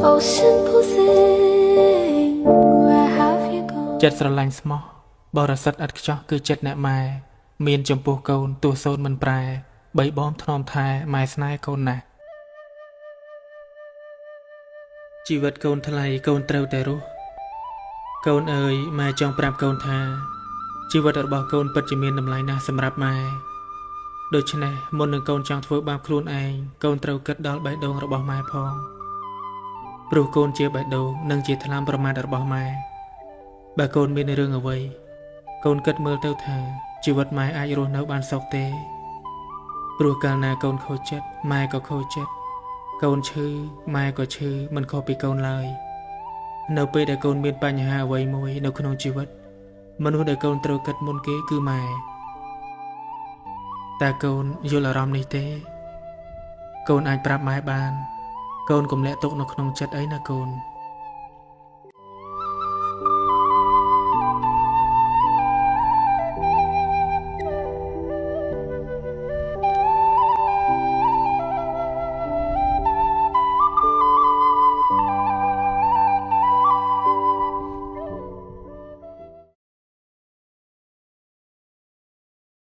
Oh simple thing, where have you gone? ចិត្តស្រឡាញ់ស្មោះបរិសុទ្ធឥតខ្ចោះគឺចិត្តអ្នកម៉ែមានចំពោះកូនទោះសូន្យមិនប្រែបីបងថ្នមថែម៉ែស្នេហ៍កូនណាស់ជីវិតកូនថ្លៃកូនត្រូវតែរស់កូនអើយម៉ែចង់ប្រាប់កូនថាជីវិតរបស់កូនពិតជាមានតម្លៃណាស់សម្រាប់ម៉ែដូច្នេះមុននឹងកូនចង់ធ្វើបាបខ្លួនឯងកូនត្រូវគិតដល់បេះដូងរបស់ម៉ែផងព្រោះកូនជាបេះដូងនិងជាថ្នាំប្រមាថរបស់ម៉ែបើកូនមានរឿងអ្វីកូនគិតមើលទៅថាជីវិតម៉ែអាចរស់នៅបានសុខទេព្រោះកាលណាកូនខូចចិត្តម៉ែក៏ខូចចិត្តកូនឈឺម៉ែក៏ឈឺមិនខុសពីកូនឡើយនៅពេលដែលកូនមានបញ្ហាអ្វីមួយនៅក្នុងជីវិតមនុស្សដែលកូនត្រូវគិតមុនគេគឺម៉ែតើកូនយល់អារម្មណ៍នេះទេកូនអាចប្រាប់ម៉ែបានកូនកុំលាក់ទុកនៅក្នុងចិត្តអីណាកូន